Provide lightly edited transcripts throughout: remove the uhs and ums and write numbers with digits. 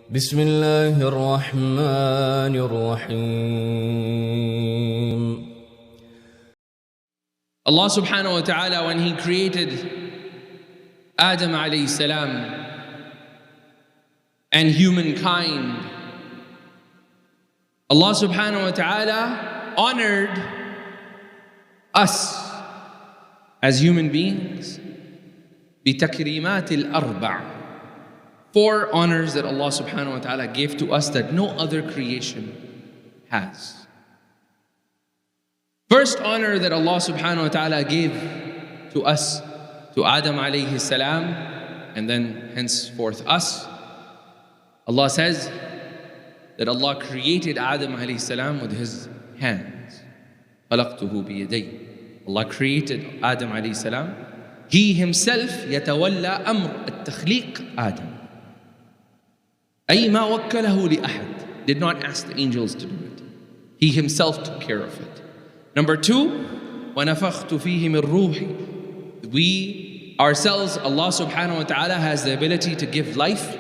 بسم الله الرحمن الرحيم. Allah subhanahu wa ta'ala, when He created Adam alayhi salam and humankind, Allah subhanahu wa ta'ala honored us as human beings بِتَكْرِيمَاتِ الْأَرْبَعِ. 4 honors that Allah subhanahu wa ta'ala gave to us that no other creation has. First honor that Allah subhanahu wa ta'ala gave to us, to Adam alayhi salam, and then henceforth us, Allah says that Allah created Adam alayhi salam with His hands. خَلَقْتُهُ بِيَدَيْهِ. Allah created Adam alayhi salam. He Himself يتولى أمر التخليق آدم. أي ما وكله لأحد. Did not ask the angels to do it. He Himself took care of it. Number 2, وَنَفَخْتُ فِيهِ مِنْ رُوحِ. We ourselves, Allah subhanahu wa ta'ala has the ability to give life,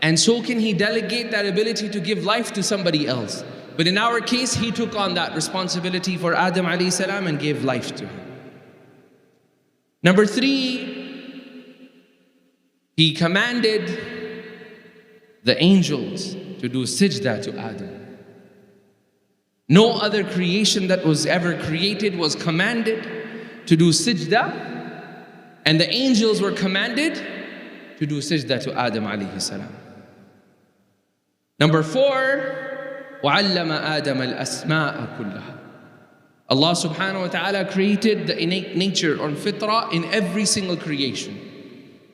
and so can He delegate that ability to give life to somebody else. But in our case, He took on that responsibility for Adam alayhi salam and gave life to him. Number 3, He commanded the angels to do sajda to Adam. No other creation that was ever created was commanded to do sajda, and the angels were commanded to do sajda to Adam alayhi salam. Number 4, وَعَلَّمَ آدَمَ الْأَسْمَاءَ كُلَّهَا. Allah subhanahu wa ta'ala created the innate nature on fitrah in every single creation.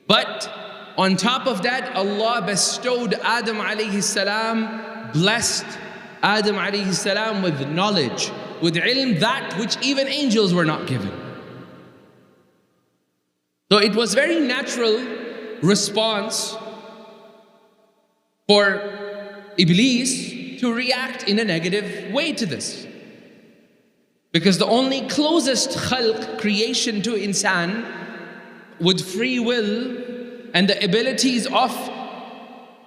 But on top of that, Allah bestowed Adam alayhi salam, blessed Adam alayhi salam with knowledge, with ilm, that which even angels were not given. So it was very natural response for Iblis to react in a negative way to this. Because the only closest khalq, creation to insan, with free will and the abilities of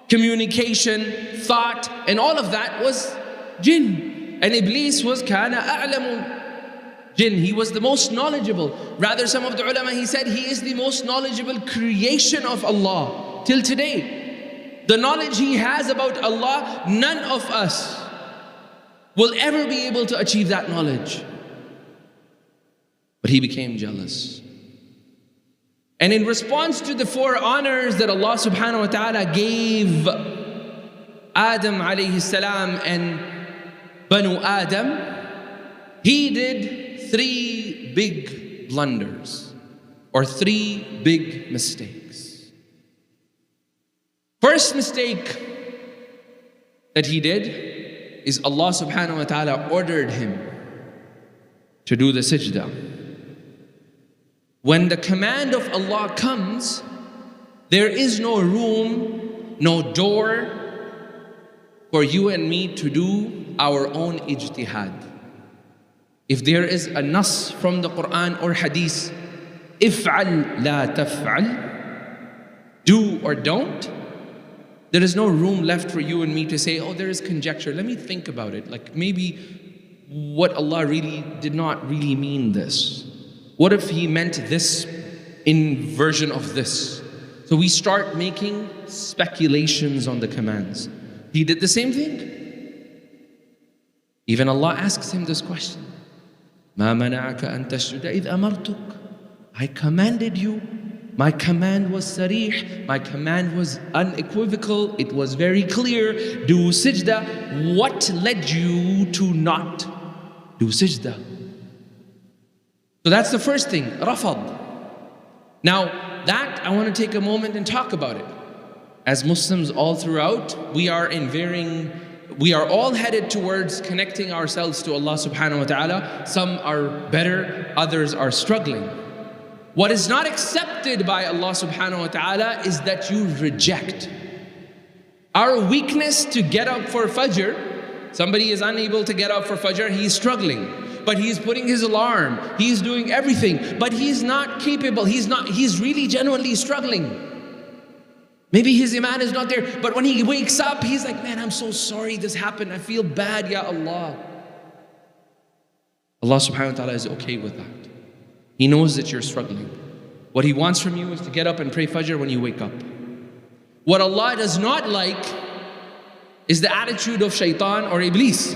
communication, thought, and all of that was jinn. And Iblis was kana a'lamu jinn. He was the most knowledgeable. Rather, some of the ulama, he said he is the most knowledgeable creation of Allah till today. The knowledge he has about Allah, none of us will ever be able to achieve that knowledge. But he became jealous. And in response to the 4 honors that Allah subhanahu wa ta'ala gave Adam alayhi salam and Banu Adam, he did 3 big blunders or 3 big mistakes. First mistake that he did is Allah subhanahu wa ta'ala ordered him to do the sajda. When the command of Allah comes, there is no room, no door for you and me to do our own ijtihad. If there is a nas from the Quran or hadith, if'al la taf'al, do or don't, there is no room left for you and me to say, oh, there is conjecture, let me think about it. Like maybe what Allah really did not really mean this. What if He meant this in version of this? So we start making speculations on the commands. He did the same thing. Even Allah asks him this question. مَا مَنَعَكَ أَن تَسْجُدَ إِذْ أَمَرْتُكَ. I commanded you. My command was sarih. My command was unequivocal. It was very clear. Do sajda. What led you to not do sajda? So that's the first thing, rafad. Now, that I want to take a moment and talk about it. As Muslims all throughout, we are all headed towards connecting ourselves to Allah subhanahu wa ta'ala. Some are better, others are struggling. What is not accepted by Allah subhanahu wa ta'ala is that you reject. Our weakness to get up for Fajr, somebody is unable to get up for Fajr, he's struggling. But he's putting his alarm, he's doing everything, but he's not capable, he's really genuinely struggling. Maybe his iman is not there, but when he wakes up, he's like, man, I'm so sorry this happened. I feel bad, ya Allah. Allah subhanahu wa ta'ala is okay with that. He knows that you're struggling. What He wants from you is to get up and pray Fajr when you wake up. What Allah does not like is the attitude of shaitan or Iblis.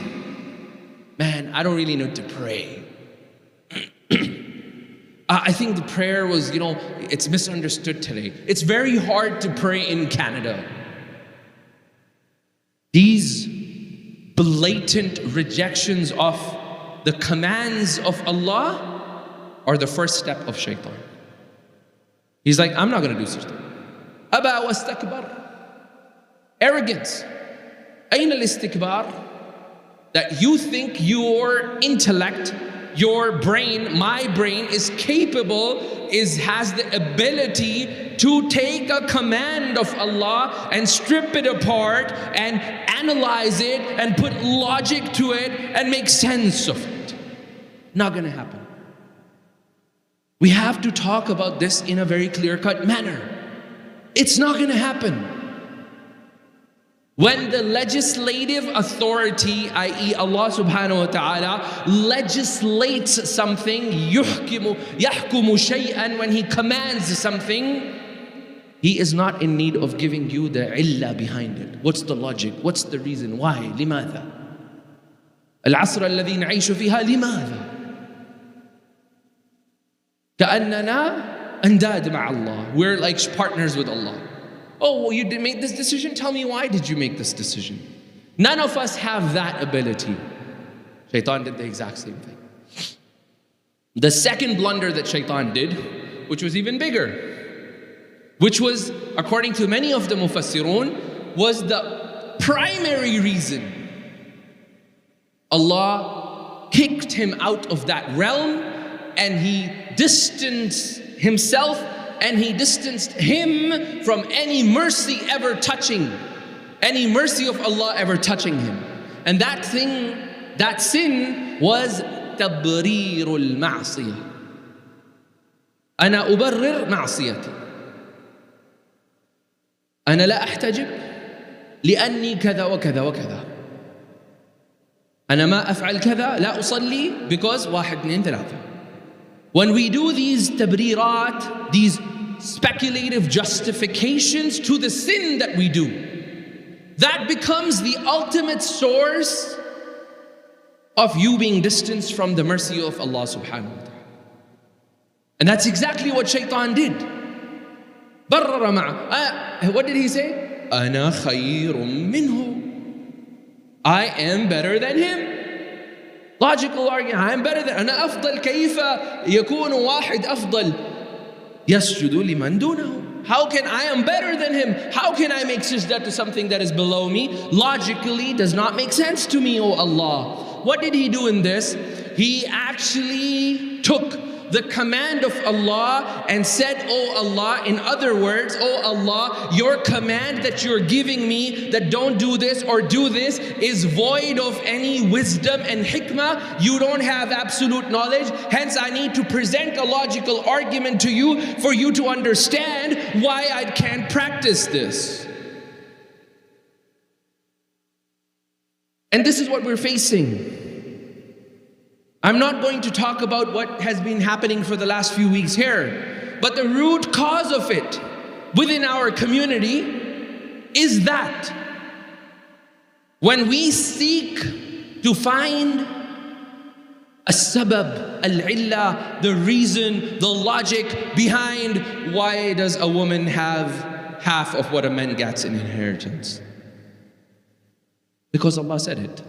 Man, I don't really need to pray. I think the prayer was, it's misunderstood today. It's very hard to pray in Canada. These blatant rejections of the commands of Allah are the first step of shaitan. He's like, I'm not going to do such thing. Aba wastakbar. Arrogance. Ayn al-istikbar. That you think your intellect, your brain, my brain is capable, has the ability to take a command of Allah and strip it apart and analyze it and put logic to it and make sense of it. Not gonna happen. We have to talk about this in a very clear-cut manner. It's not gonna happen. When the legislative authority, i.e. Allah subhanahu wa ta'ala, legislates something, yahkumu shay'an, when He commands something, He is not in need of giving you the illah behind it. What's the logic? What's the reason? Why? لماذا? العصر الذي نعيش فيها لماذا؟ كأننا أنداد مع Allah. We're like partners with Allah. Oh, well, you did make this decision? Tell me, why did you make this decision? None of us have that ability. Shaitan did the exact same thing. The second blunder that Shaitan did, which was even bigger, which was, according to many of the mufassirun, was the primary reason Allah kicked him out of that realm, and He distanced Himself and He distanced him from any mercy ever touching, any mercy of Allah ever touching him. And that thing, that sin was tabrirul ma'siyah. Ana ubarrir ma'siyati. Ana la ahtajib li'anni kada wa kada wa kada. Ana ma af'al kada la usalli because واحد اثنين ثلاثة. When we do these tabrirat, these speculative justifications to the sin that we do, that becomes the ultimate source of you being distanced from the mercy of Allah subhanahu wa ta'ala. And that's exactly what Shaitan did. Barrara ma'a. What did he say? Ana khayrun minhu. I am better than him. Logical argument. I am better than. Ana afdal. Kayfa yakunu wahid afdal yasjudu liman dunahu. How can I am better than him? How can I make sajda to something that is below me? Logically does not make sense to me, O Allah. What did he do in this? He actually took the command of Allah and said, Oh Allah, in other words, Oh Allah, your command that you're giving me, that don't do this or do this, is void of any wisdom and hikmah. You don't have absolute knowledge. Hence I need to present a logical argument to you for you to understand why I can't practice this. And this is what we're facing. I'm not going to talk about what has been happening for the last few weeks here, but the root cause of it within our community is that when we seek to find a sabab, al-illa, the reason, the logic behind why does a woman have half of what a man gets in inheritance? Because Allah said it.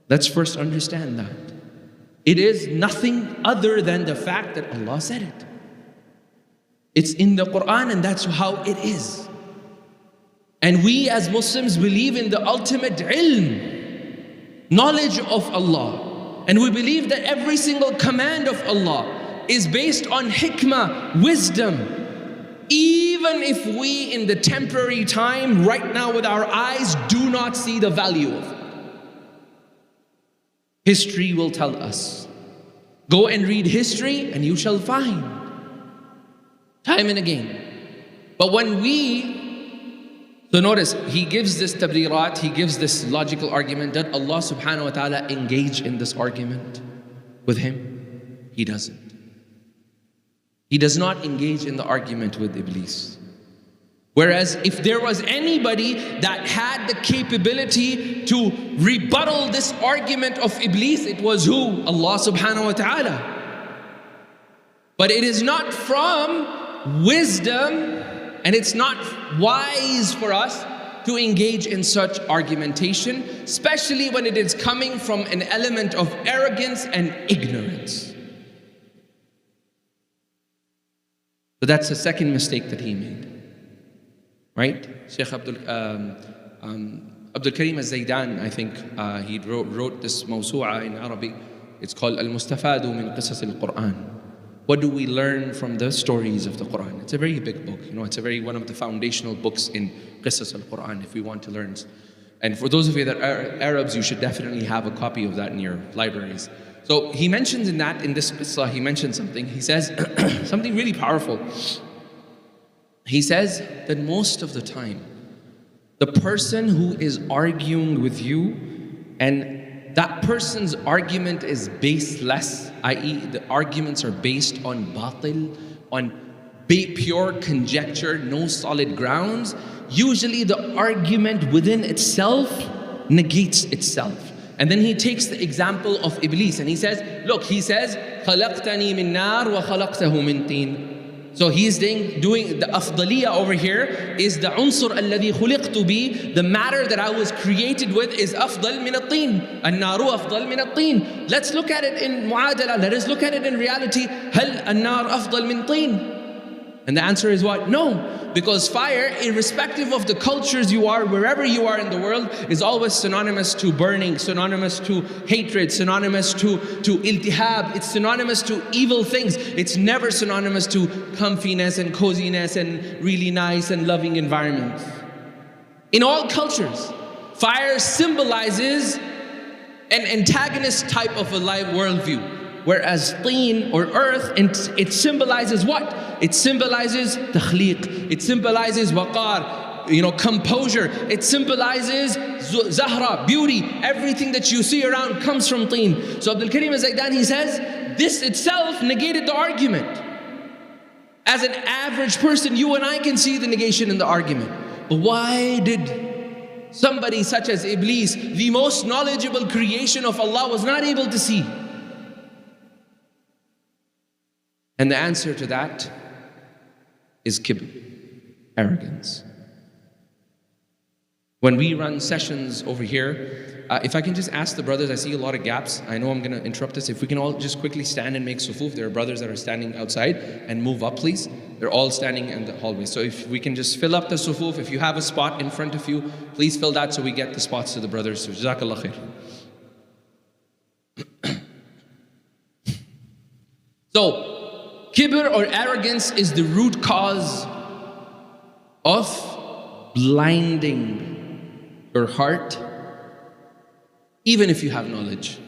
Let's first understand that. It is nothing other than the fact that Allah said it. It's in the Quran, and that's how it is. And we as Muslims believe in the ultimate ilm, knowledge of Allah. And we believe that every single command of Allah is based on hikmah, wisdom. Even if we in the temporary time right now with our eyes do not see the value of it. History will tell us. Go and read history and you shall find. Time and again. But when we So notice, he gives this tabrirat, he gives this logical argument. Did Allah subhanahu wa ta'ala engage in this argument with him? He doesn't. He does not engage in the argument with Iblis. Whereas if there was anybody that had the capability to rebuttal this argument of Iblis, it was who? Allah subhanahu wa ta'ala. But it is not from wisdom, and it's not wise for us to engage in such argumentation, especially when it is coming from an element of arrogance and ignorance. So that's the second mistake that he made. Right? Shaykh Abdul Karim al-Zaydan, I think, he wrote this mawsu'a in Arabic. It's called Al-Mustafadu min Qisas al-Quran. What do we learn from the stories of the Quran? It's a very big book. It's one of the foundational books in Qisas al-Quran if we want to learn. And for those of you that are Arabs, you should definitely have a copy of that in your libraries. So he mentions in this qissa, he mentions something. He says something really powerful. He says that most of the time, the person who is arguing with you and that person's argument is baseless, i.e. the arguments are based on batil, on pure conjecture, no solid grounds, usually the argument within itself negates itself. And then he takes the example of Iblis and he says, look, he says, خَلَقْتَنِي مِن نَارٍ وَخَلَقْتَهُ مِن طِينٍ. So he's doing the afdaliya over here is the unsur alladhi khuliqtu bi, the matter that I was created with is afdal min at-teen. An-naru afdal min at-teen. Let's look at it in mu'adala, let us look at it in reality. Hal an-nar afdal min teen? And the answer is what? No. Because fire, irrespective of the cultures you are, wherever you are in the world, is always synonymous to burning, synonymous to hatred, synonymous to iltihab. It's synonymous to evil things. It's never synonymous to comfiness and coziness and really nice and loving environments. In all cultures, fire symbolizes an antagonist type of a life worldview. Whereas teen or earth, it symbolizes what? It symbolizes takhliq. It symbolizes waqar, composure. It symbolizes zahra, beauty. Everything that you see around comes from teen. So Abdul Karim al-Zaydan, he says, this itself negated the argument. As an average person, you and I can see the negation in the argument. But why did somebody such as Iblis, the most knowledgeable creation of Allah, was not able to see? And the answer to that is kibr, arrogance. When we run sessions over here, if I can just ask the brothers, I see a lot of gaps. I know I'm going to interrupt this. If we can all just quickly stand and make sufuf. There are brothers that are standing outside, and move up, please. They're all standing in the hallway. So if we can just fill up the sufuf. If you have a spot in front of you, please fill that so we get the spots to the brothers. So Jazakallah khair. So, kibr or arrogance is the root cause of blinding your heart, even if you have knowledge.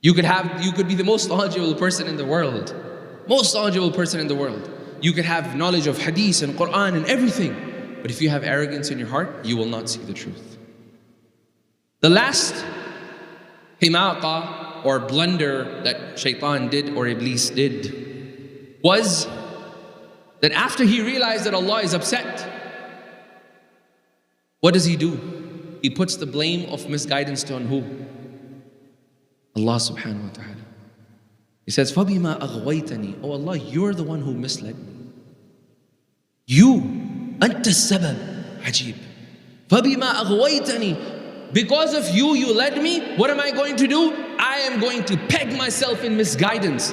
You could be the most knowledgeable person in the world. Most knowledgeable person in the world. You could have knowledge of hadith and Quran and everything. But if you have arrogance in your heart, you will not see the truth. The last himaqa or blunder that shaitan did or Iblis did was that after he realized that Allah is upset, what does he do? He puts the blame of misguidance on who? Allah subhanahu wa ta'ala. He says, فَبِمَا أَغْوَيْتَنِي. Oh Allah, you're the one who misled me. You, أَنْتَ السَّبَبْ. Ajib. فَبِمَا أَغْوَيْتَنِي. Because of you, you led me. What am I going to do? I am going to peg myself in misguidance.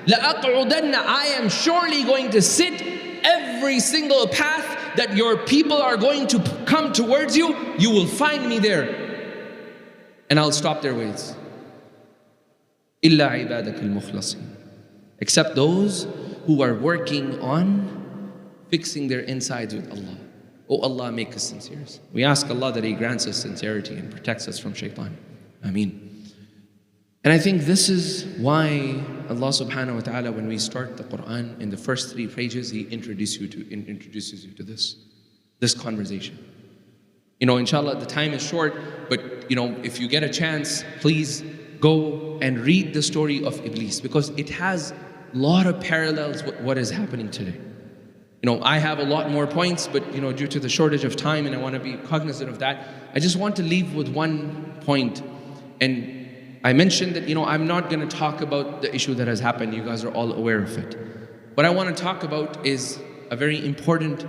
لَأَقْعُدَنَّ. I am surely going to sit every single path that your people are going to come towards you. You will find me there, and I'll stop their ways. إِلَّا عِبَادَكَ الْمُخْلَصِينَ. Except those who are working on fixing their insides with Allah. Oh Allah, make us sincere. We ask Allah that He grants us sincerity and protects us from shaitan. Ameen. And I think this is why Allah subhanahu wa ta'ala, when we start the Quran, in the first 3 pages, He introduces you to this. this conversation. Inshallah, the time is short, but if you get a chance, please go and read the story of Iblis, because it has a lot of parallels with what is happening today. I have a lot more points, but due to the shortage of time, and I want to be cognizant of that, I just want to leave with one point. And I mentioned that I'm not going to talk about the issue that has happened. You guys are all aware of it. What I want to talk about is a very important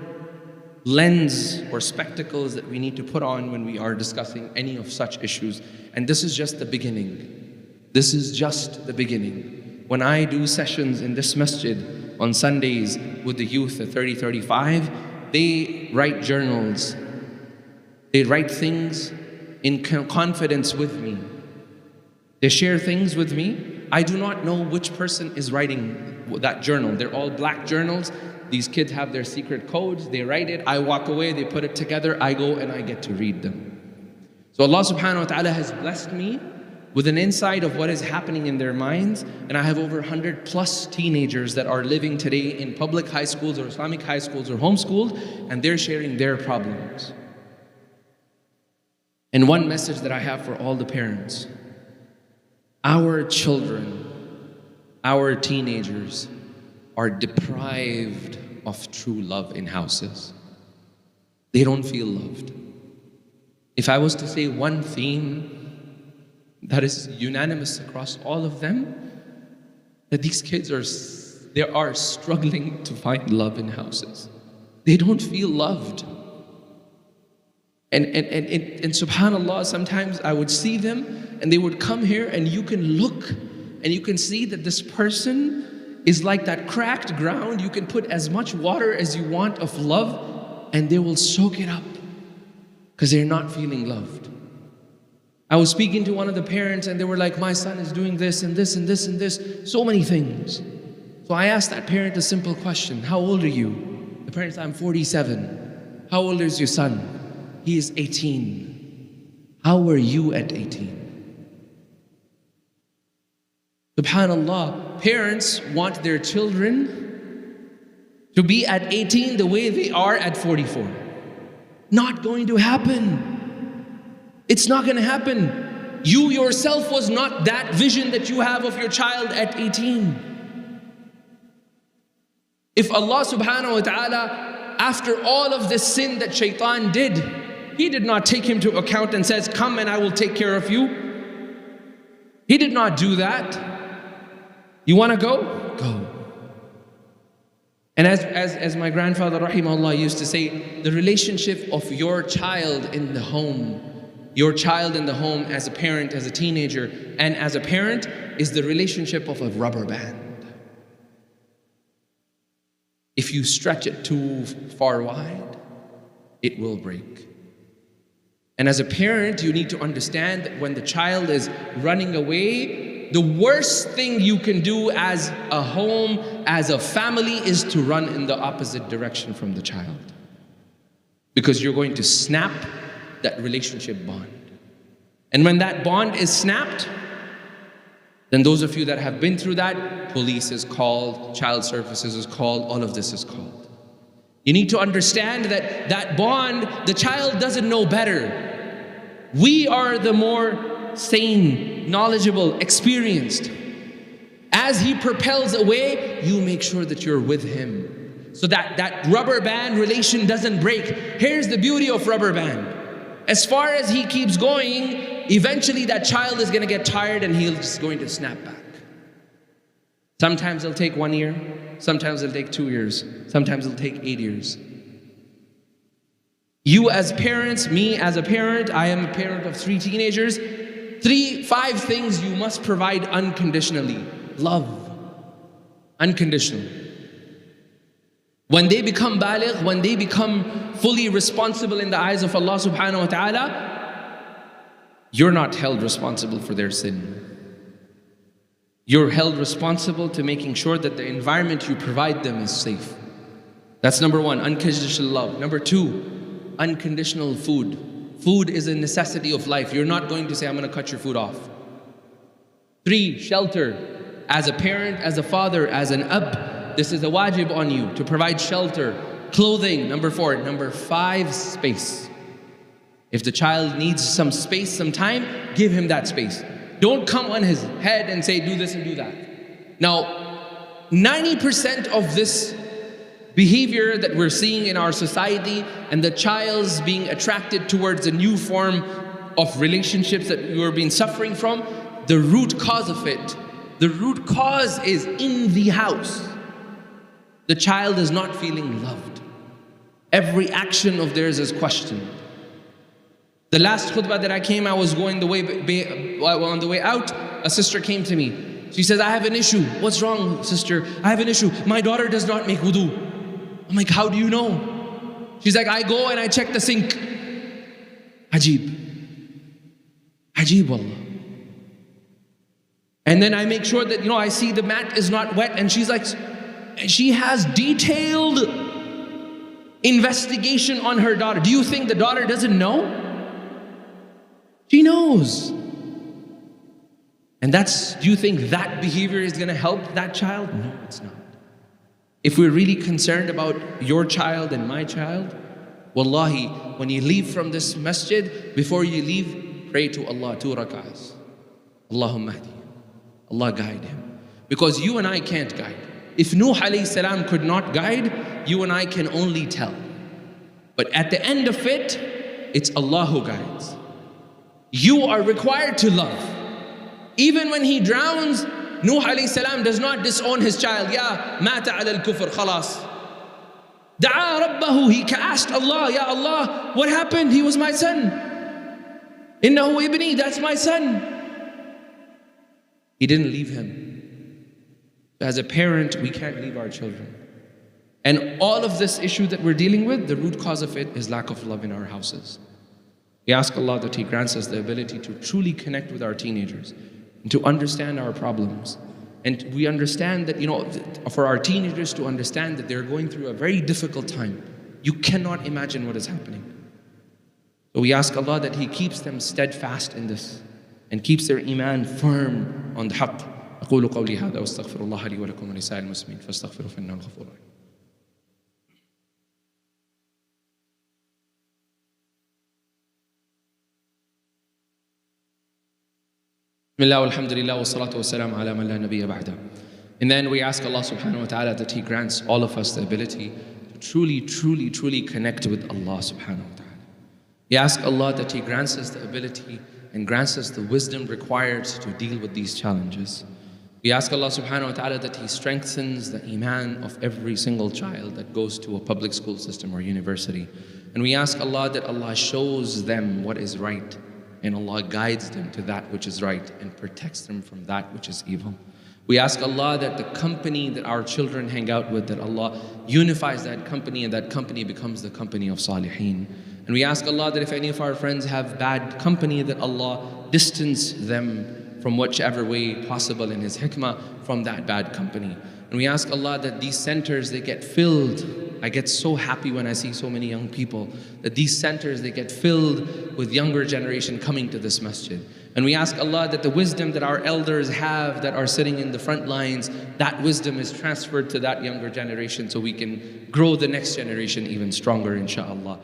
lens or spectacles that we need to put on when we are discussing any of such issues. And this is just the beginning. This is just the beginning. When I do sessions in this masjid on Sundays with the youth at 30-35, they write journals. They write things in confidence with me. They share things with me. I do not know which person is writing that journal. They're all black journals. These kids have their secret codes. They write it. I walk away. They put it together. I go and I get to read them. So Allah subhanahu wa ta'ala has blessed me with an insight of what is happening in their minds. And I have over 100 plus teenagers that are living today in public high schools or Islamic high schools or homeschooled, and they're sharing their problems. And one message that I have for all the parents: our children, our teenagers are deprived of true love in houses. They don't feel loved. If I was to say one theme that is unanimous across all of them, that these kids are struggling to find love in houses. They don't feel loved. And subhanAllah, sometimes I would see them and they would come here, and you can look and you can see that this person is like that cracked ground. You can put as much water as you want of love and they will soak it up because they're not feeling loved. I was speaking to one of the parents and they were like, my son is doing this and this and this and this, so many things. So I asked that parent a simple question: how old are you? The parent said, I'm 47. How old is your son? He is 18. How were you at 18? SubhanAllah, parents want their children to be at 18 the way they are at 44. Not going to happen. It's not going to happen. You yourself was not that vision that you have of your child at 18. If Allah subhanahu wa ta'ala, after all of this sin that shaitan did, He did not take him to account and says, come and I will take care of you. He did not do that. You want to go? Go. And as my grandfather rahimahullah used to say, the relationship of your child in the home, as a parent, as a teenager, and as a parent, is the relationship of a rubber band. If you stretch it too far wide, it will break. And as a parent, you need to understand that when the child is running away, the worst thing you can do as a home, as a family, is to run in the opposite direction from the child. Because you're going to snap that relationship bond. And when that bond is snapped, then those of you that have been through that, police is called, child services is called, all of this is called. You need to understand that that bond, the child doesn't know better. We are the more sane, knowledgeable, experienced. As he propels away, you make sure that you're with him, so that that rubber band relation doesn't break. Here's the beauty of rubber band. As far as he keeps going, eventually that child is going to get tired and he's just going to snap back. Sometimes it'll take 1 year, sometimes it'll take 2 years, sometimes it'll take 8 years. You as parents, me as a parent, I am a parent of 3 teenagers. 5 things you must provide unconditionally. Love. Unconditional. When they become baligh, when they become fully responsible in the eyes of Allah subhanahu wa ta'ala, you're not held responsible for their sin. You're held responsible to making sure that the environment you provide them is safe. That's number 1, unconditional love. Number 2, unconditional food. Food is a necessity of life. You're not going to say, I'm going to cut your food off. 3, shelter. As a parent, as a father, as an ab, this is a wajib on you to provide shelter. clothing. Number 4. Number 5, space. If the child needs some space, some time, give him that space. Don't come on his head and say, do this and do that. Now, 90% of this behavior that we're seeing in our society and the child's being attracted towards a new form of relationships that we were being suffering from, the root cause of it, the root cause is in the house. The child is not feeling loved. Every action of theirs is questioned. The last khutbah that I came, I was going on the way out, a sister came to me. She says, I have an issue. What's wrong, sister? I have an issue. My daughter does not make wudu. I'm like, how do you know? She's like, I go and I check the sink. Ajib. Ajib, wallah. And then I make sure that, I see the mat is not wet. And she's like, she has detailed investigation on her daughter. Do you think the daughter doesn't know? She knows. And do you think that behavior is going to help that child? No, it's not. If we're really concerned about your child and my child, wallahi, when you leave from this masjid, before you leave, pray to Allah 2 rak'ahs. Allahumma hadi. Allah guide him. Because you and I can't guide. If Nuh alayhi salam could not guide, you and I can only tell. But at the end of it, it's Allah who guides. You are required to love. Even when he drowns, Nuh alayhi salam does not disown his child. Ya mata ala al-kufr, khalas. Da'a rabbahu, he asked Allah, Ya Allah, what happened? He was my son. Innahu ibni, that's my son. He didn't leave him. As a parent, we can't leave our children. And all of this issue that we're dealing with, the root cause of it is lack of love in our houses. We ask Allah that He grants us the ability to truly connect with our teenagers and to understand our problems. And we understand that, for our teenagers to understand that they're going through a very difficult time. You cannot imagine what is happening. So we ask Allah that He keeps them steadfast in this and keeps their iman firm on the haqq. أقول قولي هذا واستغفر الله لي ولكم ولسائر المسلمين فاستغفروا فإنه الغفور الرحيم. Bismillah walhamdulillah wa salatu wa salam ala man la nabiyya ba'da. And then we ask Allah subhanahu wa ta'ala that He grants all of us the ability to truly connect with Allah subhanahu wa ta'ala. We ask Allah that He grants us the ability and grants us the wisdom required to deal with these challenges. We ask Allah subhanahu wa ta'ala that He strengthens the iman of every single child that goes to a public school system or university. And we ask Allah that Allah shows them what is right, and Allah guides them to that which is right and protects them from that which is evil. We ask Allah that the company that our children hang out with, that Allah unifies that company and that company becomes the company of Salihin. And we ask Allah that if any of our friends have bad company, that Allah distance them from whichever way possible in His hikmah from that bad company. And we ask Allah that these centers, they get filled. I get so happy when I see so many young people, that these centers, they get filled with younger generation coming to this masjid. And we ask Allah that the wisdom that our elders have that are sitting in the front lines, that wisdom is transferred to that younger generation so we can grow the next generation even stronger, inshaAllah.